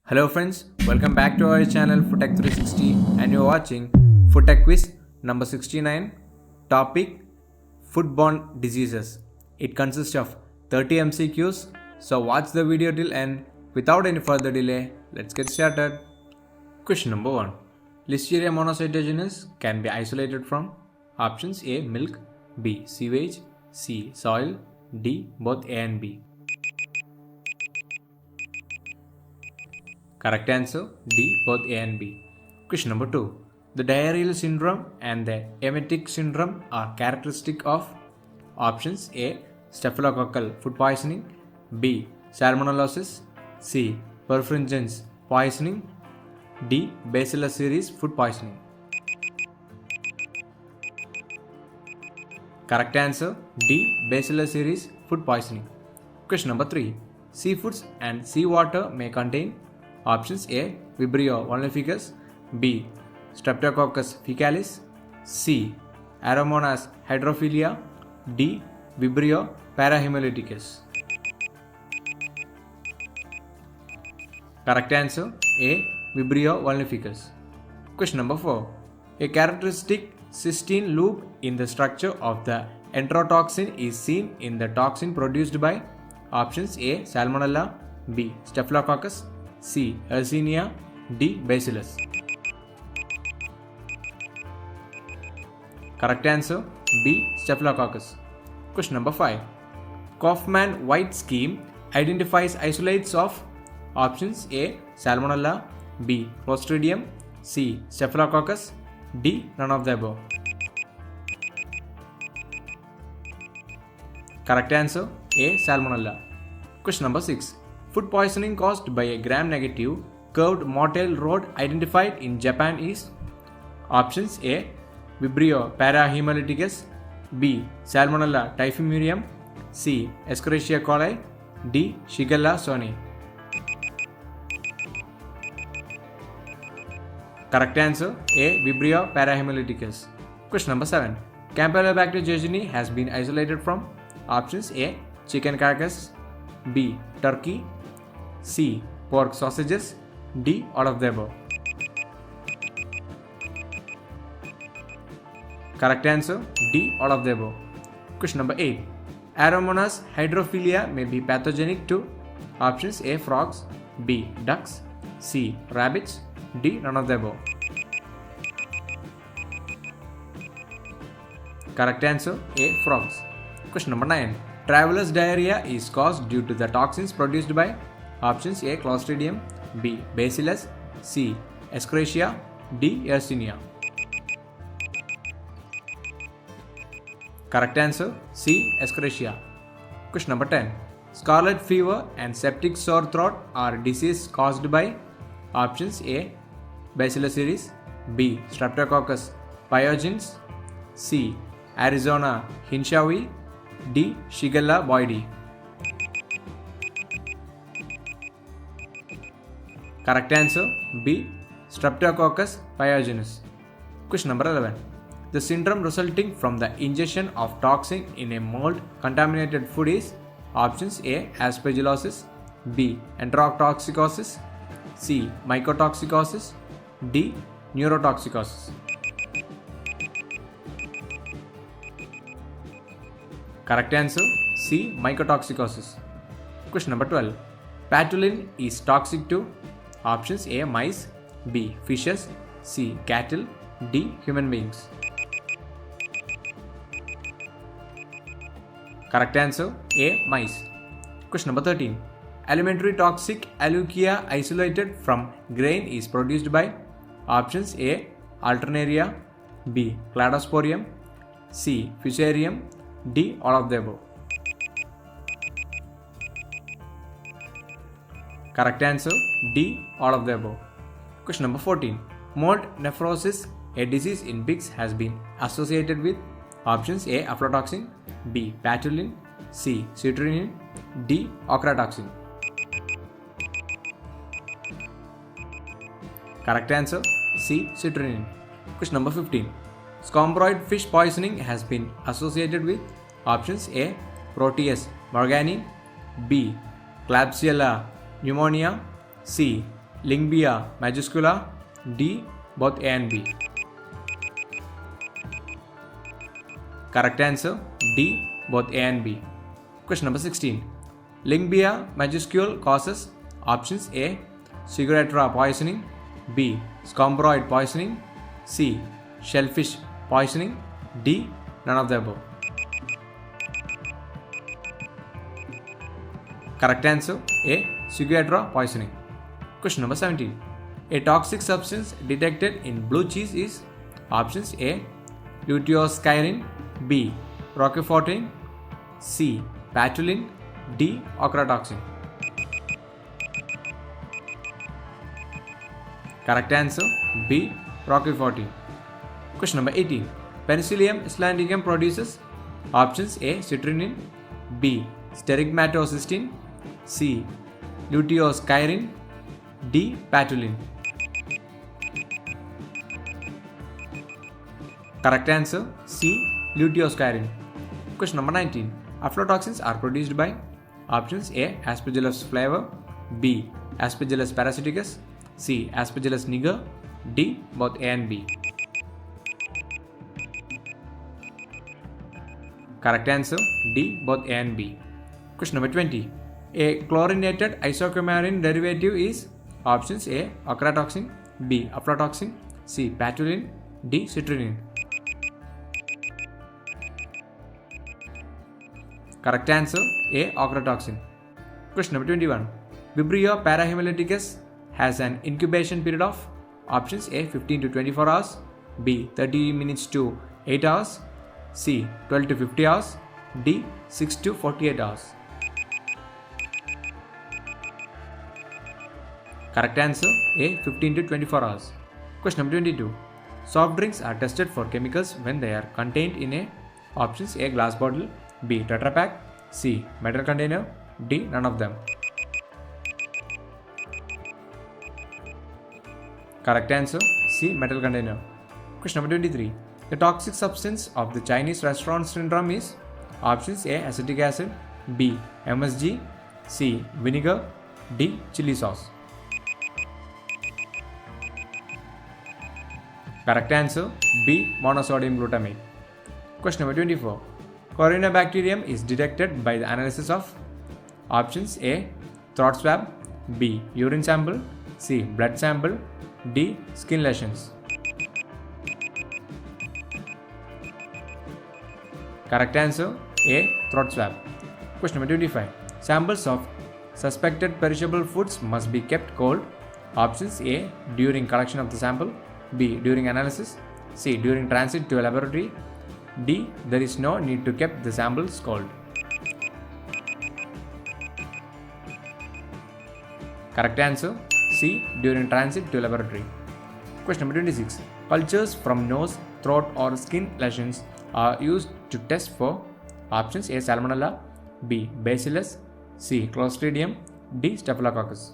Hello friends, welcome back to our channel Foodtech 360 and you're watching Foodtech Quiz number 69, topic foodborne diseases. It consists of 30 MCQs, so watch the video till end. Without any further delay, let's get started. Question number 1. Listeria monocytogenes can be isolated from options A. Milk, B. Sewage, C. Soil, D. Both A and B. Correct answer D, both A and B. Question number 2. The diarrheal syndrome and the emetic syndrome are characteristic of options A. Staphylococcal food poisoning, B. Salmonellosis, C. Perfringens poisoning, D. Bacillus cereus food poisoning. Correct answer D. Bacillus cereus food poisoning. Question number 3. Seafoods and seawater may contain options A. Vibrio vulnificus, B. Streptococcus faecalis, C. Aeromonas hydrophilia, D. Vibrio parahemolyticus. Correct answer A. Vibrio vulnificus. Question number 4. A characteristic cystine loop in the structure of the enterotoxin is seen in the toxin produced by options A. Salmonella, B. Staphylococcus, C. Yersinia, D. Bacillus. Correct answer B. Staphylococcus. Question number 5. Kaufman-White scheme identifies isolates of options A. Salmonella, B. Clostridium, C. Staphylococcus, D. None of the above. Correct answer A. Salmonella. Question number 6. Food poisoning caused by a gram-negative curved motile rod identified in Japan is options A. Vibrio parahemolyticus, B. Salmonella typhimurium, C. Escherichia coli, D. Shigella sonnei. Correct answer A. Vibrio parahemolyticus. Question number 7. Campylobacter jejuni has been isolated from options A. Chicken carcass, B. Turkey, C. Pork sausages, D. All of the above. Correct answer D. All of the above. Question number 8. Aeromonas hydrophilia may be pathogenic to options A. Frogs, B. Ducks, C. Rabbits, D. None of the above. Correct answer A. Frogs. Question number 9. Traveler's diarrhea is caused due to the toxins produced by options A. Clostridium, B. Bacillus, C. Escherichia, D. Yersinia. Correct answer C. Escherichia. Question number 10. Scarlet fever and septic sore throat are diseases caused by options A. Bacillus cereus, B. Streptococcus pyogenes, C. Arizona hinshawi, D. Shigella boydii. Correct answer B. Streptococcus pyogenes. Question number 11. The syndrome resulting from the ingestion of toxin in a mold contaminated food is options A. Aspergillosis, B. Enterotoxicosis, C. Mycotoxicosis, D. Neurotoxicosis. Correct answer C. Mycotoxicosis. Question number 12. Patulin is toxic to options A. Mice, B. Fishes, C. Cattle, D. Human beings. Correct answer A. Mice. Question number 13. Alimentary toxic Aleucia isolated from grain is produced by options A. Alternaria, B. Cladosporium, C. Fusarium, D. All of the above. Correct answer D. All of the above. Question number 14. Mold nephrosis, a disease in pigs, has been associated with options A. Aflatoxin, B. Patulin, C. Citrulline, D. Ochratoxin. Correct answer C. Citrulline. Question number 15. Scombroid fish poisoning has been associated with options A. Proteus morgani, B. Klebsiella pneumonia, C. Lingua majuscula, D. both A and B. Correct answer D. both A and B. Question number 16. Lingua majuscule causes options A. Ciguatera poisoning, B. Scombroid poisoning, C. Shellfish poisoning, D. none of the above. Correct answer A. Ciguatera poisoning. Question number 17. A toxic substance detected in blue cheese is options A. Luteoscyrin, B. Roquefortin, C. Patulin, D. Ochratoxin. Correct answer B. Roquefortin. Question number 18. Penicillium islandicum produces options A. Citrulline, B. Sterigmatocystin, C. Luteoscyrin, D. Patulin. Correct answer C. Luteoscyrin. Question number 19. Aflatoxins are produced by options A. Aspergillus flavor, B. Aspergillus parasiticus, C. Aspergillus niger, D. both A and B. Correct answer D. both A and B. Question number 20. A chlorinated isocoumarine derivative is options A. Ochratoxin, B. Aflatoxin, C. Patulin, D. Citrulline. Correct answer A. Ochratoxin. Question number 21. Vibrio parahemolyticus has an incubation period of options A. 15 to 24 hours, B. 30 minutes to 8 hours, C. 12 to 50 hours, D. 6 to 48 hours. Correct answer A. 15 to 24 hours. Question number 22. Soft drinks are tested for chemicals when they are contained in a options A. glass bottle, B. Tetra Pak, C. metal container, D. none of them. Correct answer C. metal container. Question number 23. The toxic substance of the Chinese restaurant syndrome is options A. acetic acid, B. MSG, C. vinegar, D. chili sauce. Correct answer B. monosodium glutamate. Question number 24. Corynebacterium is detected by the analysis of options A. throat swab, B. urine sample, C. blood sample, D. skin lesions. Correct answer A. throat swab. Question number 25. Samples of suspected perishable foods must be kept cold. Options A. during collection of the sample, B. during analysis, C. during transit to a laboratory, D. there is no need to keep the samples cold. Correct answer C. during transit to laboratory. Question number 26. Cultures from nose, throat or skin lesions are used to test for options A. Salmonella, B. Bacillus, C. Clostridium, D. Staphylococcus.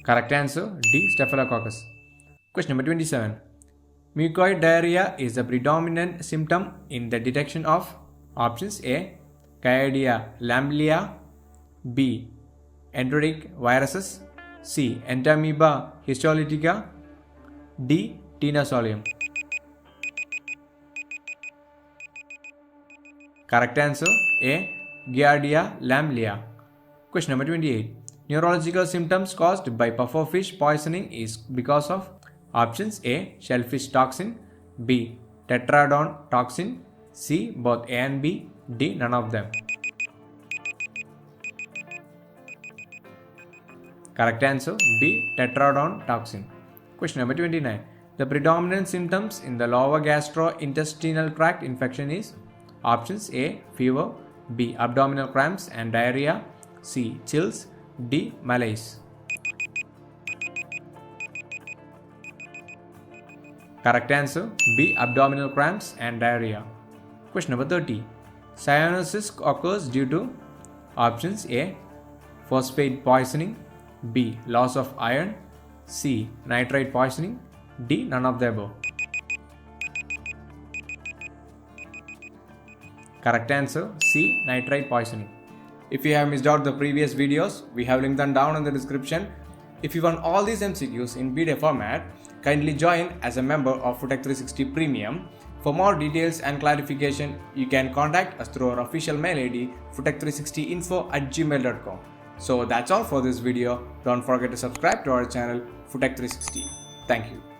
Correct answer D. Staphylococcus. Question number 27. Mucoid diarrhea is the predominant symptom in the detection of options A. Candida lamblia, B. enteric viruses, C. Entamoeba histolytica, D. Tina solium. Correct answer A. Giardia lamblia. Question number 28. Neurological symptoms caused by pufferfish poisoning is because of options A. shellfish toxin, B. tetradon toxin, C. both A and B, D. none of them. Correct answer B. tetradon toxin. Question number 29. The predominant symptoms in the lower gastrointestinal tract infection is options A. fever, B. abdominal cramps and diarrhea, C. chills, D. malaise. Correct answer B. abdominal cramps and diarrhea. Question number 30. Cyanosis occurs due to options A. phosphate poisoning, B. loss of iron, C. nitrite poisoning, D. none of the above. Correct answer C. nitrite poisoning. If you have missed out the previous videos, we have linked them down in the description. If you want all these MCQs in PDF format, kindly join as a member of FootTech 360 Premium. For more details and clarification, you can contact us through our official mail ID footech360info@gmail.com. So that's all for this video. Don't forget to subscribe to our channel FootTech 360. Thank you.